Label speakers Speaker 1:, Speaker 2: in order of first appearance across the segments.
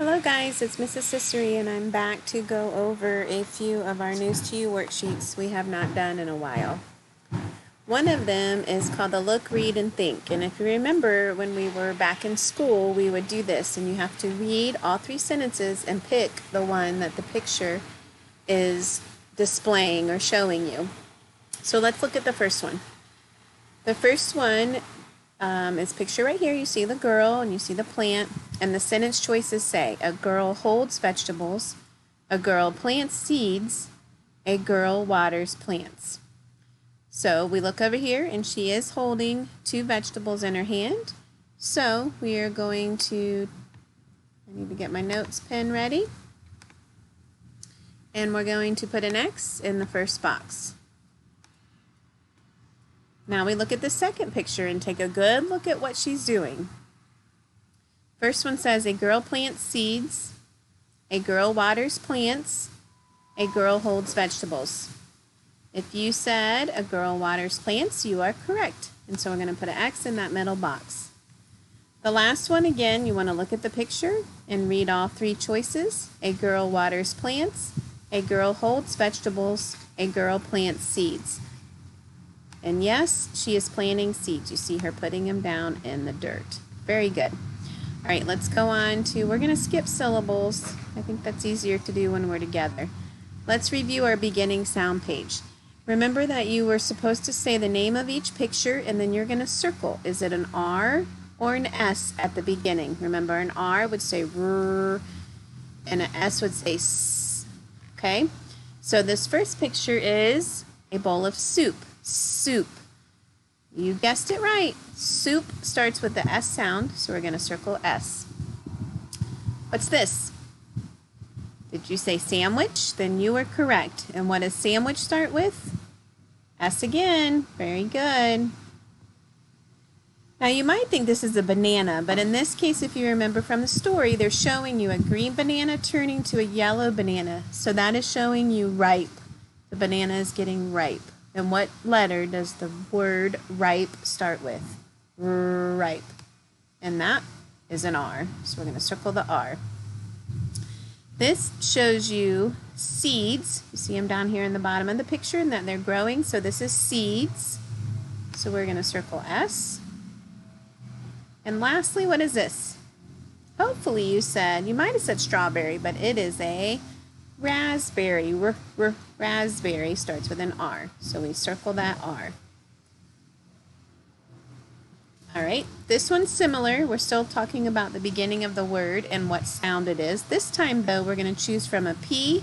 Speaker 1: Hello guys, it's Mrs. Sistery and I'm back to go over a few of our News to You worksheets we have not done in a while. One of them is called the Look, Read, and Think. And if you remember when we were back in school, we would do this and you have to read all three sentences and pick the one that the picture is displaying or showing you. So let's look at the first one. The first one is picture right here. You see the girl and you see the plant, and the sentence choices say, a girl holds vegetables, a girl plants seeds, a girl waters plants. So we look over here and she is holding two vegetables in her hand. So we are going to, I need to get my notes pen ready, and we're going to put an X in the first box. Now we look at the second picture and take a good look at what she's doing. First one says a girl plants seeds, a girl waters plants, a girl holds vegetables. If you said a girl waters plants, you are correct. And so we're going to put an X in that middle box. The last one, again, you want to look at the picture and read all three choices. A girl waters plants, a girl holds vegetables, a girl plants seeds. And yes, she is planting seeds. You see her putting them down in the dirt. Very good. All right, let's go on to, we're going to skip syllables. I think that's easier to do when we're together. Let's review our beginning sound page. Remember that you were supposed to say the name of each picture and then you're going to circle. Is it an R or an S at the beginning? Remember, an R would say R and an S would say S. Okay? So this first picture is a bowl of soup. Soup. You guessed it right. Soup starts with the S sound, so we're going to circle S. What's this? Did you say sandwich? Then you were correct. And what does sandwich start with? S again. Very good. Now you might think this is a banana, but in this case, if you remember from the story, they're showing you a green banana turning to a yellow banana. So that is showing you ripe. The banana is getting ripe. And what letter does the word ripe start with? Ripe. And that is an R. So we're going to circle the R. This shows you seeds. You see them down here in the bottom of the picture and that they're growing. So this is seeds. So we're going to circle S. And lastly, what is this? Hopefully you said, you might have said strawberry, but it is a raspberry. Raspberry starts with an R. So we circle that R. All right, this one's similar. We're still talking about the beginning of the word and what sound it is. This time, though, we're going to choose from a P,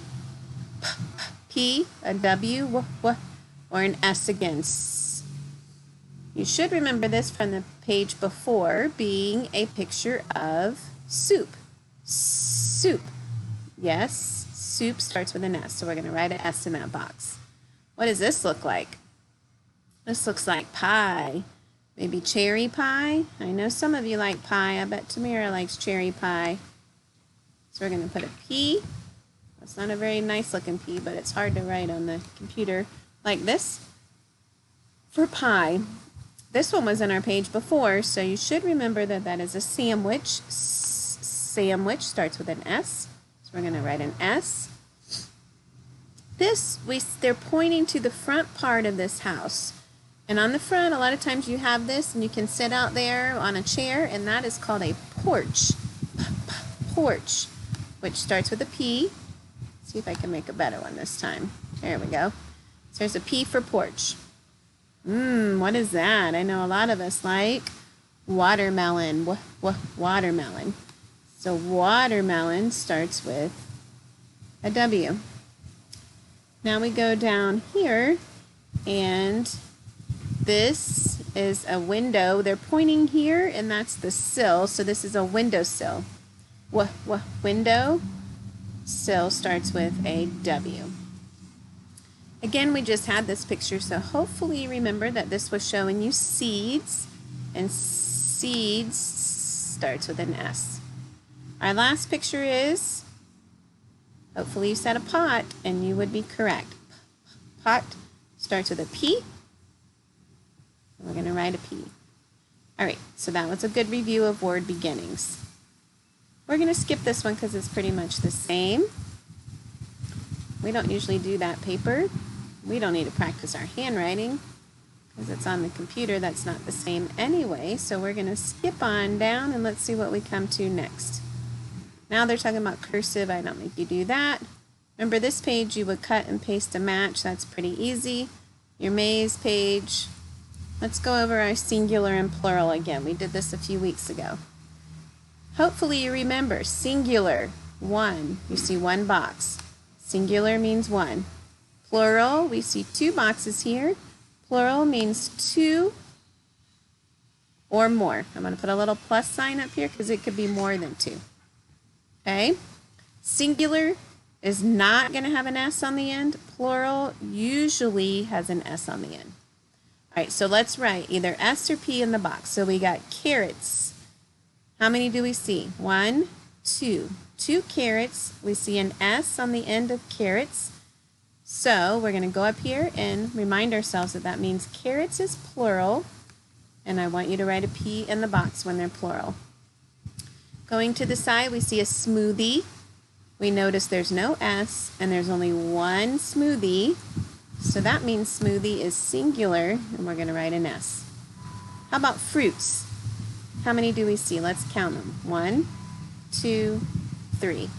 Speaker 1: a W, or an S again. You should remember this from the page before being a picture of soup. Soup. Yes. Soup starts with an S, so we're going to write an S in that box. What does this look like? This looks like pie. Maybe cherry pie. I know some of you like pie. I bet Tamara likes cherry pie. So we're going to put a P. It's not a very nice looking P, but it's hard to write on the computer like this. For pie. This one was in our page before, so you should remember that that is a sandwich. Sandwich starts with an S. So we're going to write an S. They're pointing to the front part of this house. And on the front, a lot of times you have this and you can sit out there on a chair, and that is called a porch. Porch, which starts with a P. Let's see if I can make a better one this time. There we go. So there's a P for porch. What is that? I know a lot of us like watermelon. Watermelon. So watermelon starts with a W. Now we go down here, and this is a window. They're pointing here, and that's the sill. So this is a windowsill. Window. Sill starts with a W. Again, we just had this picture, so hopefully you remember that this was showing you seeds, and seeds starts with an S. Our last picture is, hopefully you said a pot, and you would be correct. Pot starts with a P. We're going to write a P. All right, so that was a good review of word beginnings. We're going to skip this one because it's pretty much the same. We don't usually do that paper. We don't need to practice our handwriting because it's on the computer. That's not the same anyway. So we're going to skip on down and let's see what we come to next. Now they're talking about cursive. I don't make you do that. Remember, this page you would cut and paste a match. That's pretty easy. Your maze page. Let's go over our singular and plural again. We did this a few weeks ago. Hopefully you remember singular, one. You see one box. Singular means one. Plural, we see two boxes here. Plural means two or more. I'm going to put a little plus sign up here because it could be more than two. Okay? Singular is not going to have an S on the end. Plural usually has an S on the end. All right, so let's write either S or P in the box. So we got carrots. How many do we see? 1, 2. 2 carrots. We see an S on the end of carrots. So we're going to go up here and remind ourselves that that means carrots is plural. And I want you to write a P in the box when they're plural. Going to the side, we see a smoothie. We notice there's no S and there's only one smoothie. So that means smoothie is singular and we're going to write an S. How about fruits? How many do we see? Let's count them. 1, 2, 3.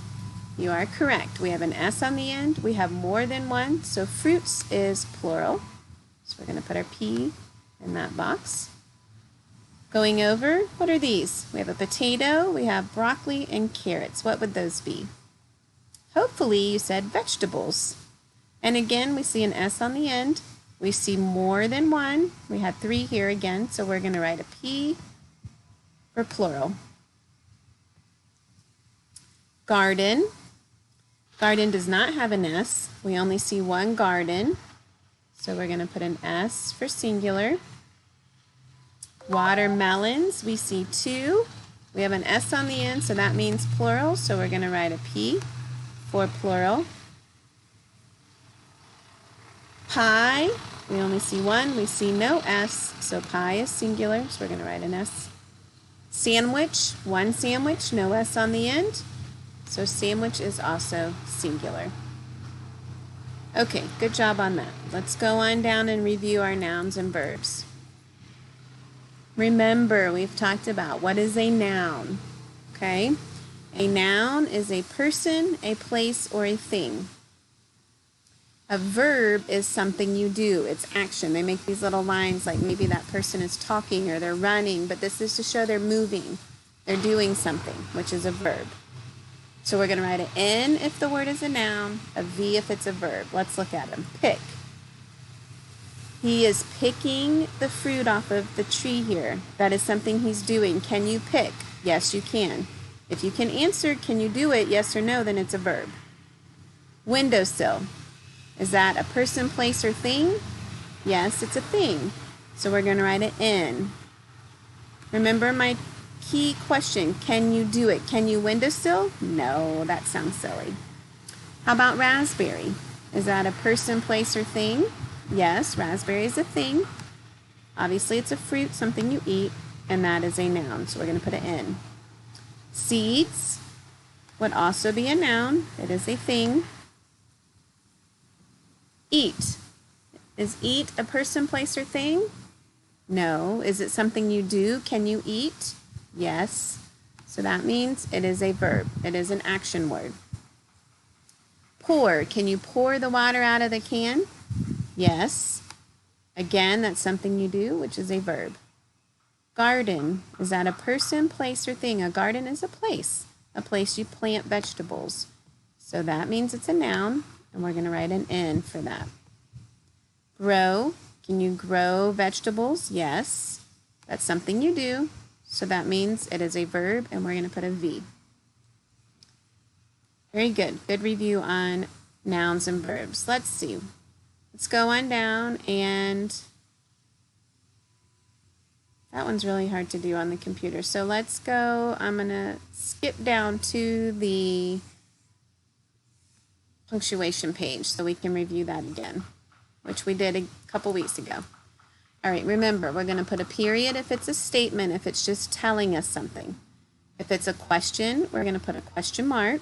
Speaker 1: You are correct. We have an S on the end. We have more than one. So fruits is plural. So we're going to put our P in that box. Going over, what are these? We have a potato, we have broccoli, and carrots. What would those be? Hopefully you said vegetables. And again, we see an S on the end. We see more than one. We had 3 here again, so we're going to write a P for plural. Garden. Garden does not have an S. We only see one garden. So we're going to put an S for singular. Watermelons, we see 2. We have an S on the end, so that means plural. So we're going to write a P for plural. Pie, we only see 1. We see no S, so pie is singular. So we're going to write an S. Sandwich, 1 sandwich, no S on the end. So sandwich is also singular. Okay, good job on that. Let's go on down and review our nouns and verbs. Remember, we've talked about what is a noun, okay? A noun is a person, a place, or a thing. A verb is something you do. It's action. They make these little lines like maybe that person is talking or they're running, but this is to show they're moving. They're doing something, which is a verb. So we're going to write an N if the word is a noun, a V if it's a verb. Let's look at them. Pick. He is picking the fruit off of the tree here. That is something he's doing. Can you pick? Yes, you can. If you can answer, can you do it, yes or no, then it's a verb. Windowsill. Is that a person, place, or thing? Yes, it's a thing. So we're going to write an N. Remember my key question, can you do it? Can you windowsill? No, that sounds silly. How about raspberry? Is that a person, place, or thing? Yes, raspberry is a thing. Obviously, it's a fruit, something you eat, and that is a noun, so we're going to put an N. Seeds would also be a noun. It is a thing. Eat. Is eat a person, place, or thing? No. Is it something you do? Can you eat? Yes. So that means it is a verb. It is an action word. Pour. Can you pour the water out of the can? Yes. Again, that's something you do, which is a verb. Garden. Is that a person, place, or thing? A garden is a place you plant vegetables. So that means it's a noun, and we're going to write an N for that. Grow. Can you grow vegetables? Yes. That's something you do. So that means it is a verb, and we're going to put a V. Very good. Good review on nouns and verbs. Let's see. Let's go on down, and that one's really hard to do on the computer. So let's go. I'm going to skip down to the punctuation page so we can review that again, which we did a couple weeks ago. All right, remember, we're going to put a period if it's a statement, if it's just telling us something. If it's a question, we're going to put a question mark.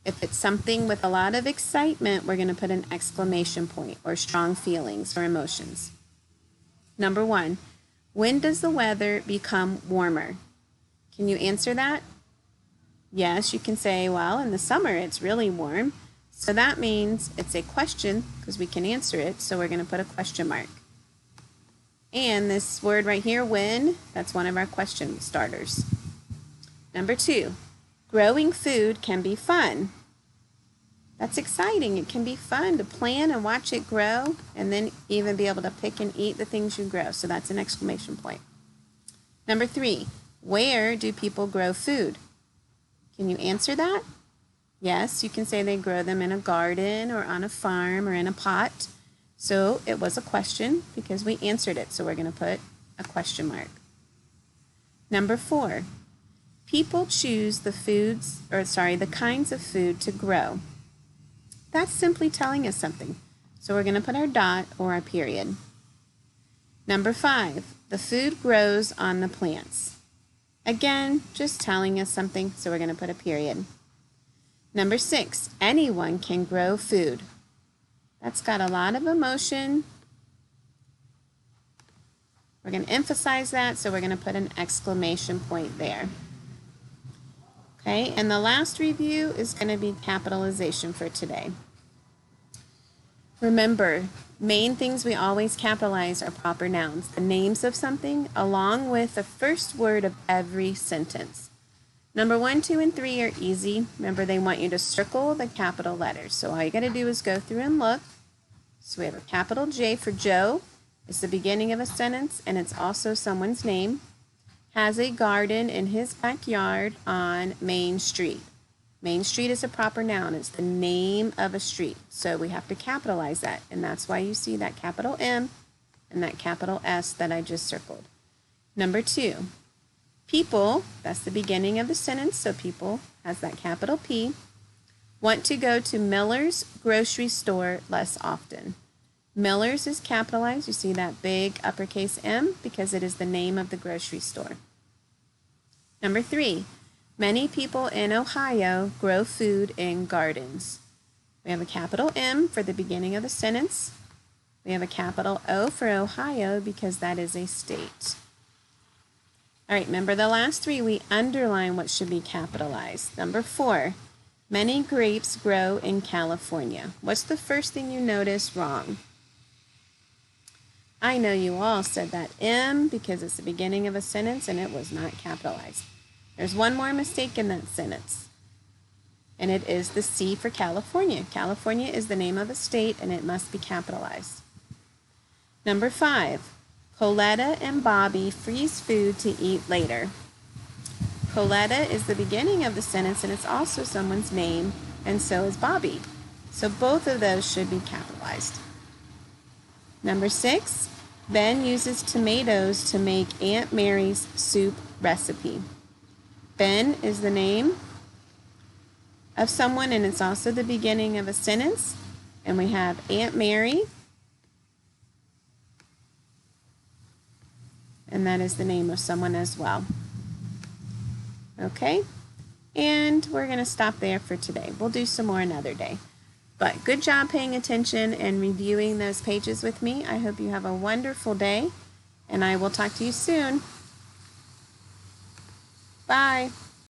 Speaker 1: If it's something with a lot of excitement, we're going to put an exclamation point or strong feelings or emotions. Number 1, when does the weather become warmer? Can you answer that? Yes, you can say, well, in the summer it's really warm. So that means it's a question because we can answer it. So we're going to put a question mark. And this word right here, when, that's one of our question starters. Number 2, growing food can be fun. That's exciting. It can be fun to plan and watch it grow and then even be able to pick and eat the things you grow. So that's an exclamation point. Number 3, where do people grow food? Can you answer that? Yes, you can say they grow them in a garden or on a farm or in a pot. So it was a question because we answered it. So we're going to put a question mark. Number 4, people choose the kinds of food to grow. That's simply telling us something. So we're going to put our dot or our period. Number 5, the food grows on the plants. Again, just telling us something, so we're going to put a period. Number 6, anyone can grow food. That's got a lot of emotion. We're going to emphasize that, so we're going to put an exclamation point there. Okay, and the last review is going to be capitalization for today. Remember, main things we always capitalize are proper nouns, the names of something, along with the first word of every sentence. Number 1, 2, and 3 are easy. Remember, they want you to circle the capital letters. So all you got to do is go through and look. So we have a capital J for Joe. It's the beginning of a sentence, and it's also someone's name. Has a garden in his backyard on Main Street. Main Street is a proper noun. It's the name of a street. So we have to capitalize that, and that's why you see that capital M and that capital S that I just circled. Number 2, people, that's the beginning of the sentence, so people has that capital P, want to go to Miller's grocery store less often. Miller's is capitalized. You see that big uppercase M because it is the name of the grocery store. Number 3, many people in Ohio grow food in gardens. We have a capital M for the beginning of the sentence. We have a capital O for Ohio because that is a state. All right, remember the last 3, we underline what should be capitalized. Number 4, many grapes grow in California. What's the first thing you notice wrong? I know you all said that M because it's the beginning of a sentence and it was not capitalized. There's one more mistake in that sentence, and it is the C for California. California is the name of a state and it must be capitalized. Number 5, Coletta and Bobby freeze food to eat later. Coletta is the beginning of the sentence and it's also someone's name, and so is Bobby. So both of those should be capitalized. Number 6, Ben uses tomatoes to make Aunt Mary's soup recipe. Ben is the name of someone and it's also the beginning of a sentence. And we have Aunt Mary, and that is the name of someone as well. Okay, and we're going to stop there for today. We'll do some more another day. But good job paying attention and reviewing those pages with me. I hope you have a wonderful day, and I will talk to you soon. Bye.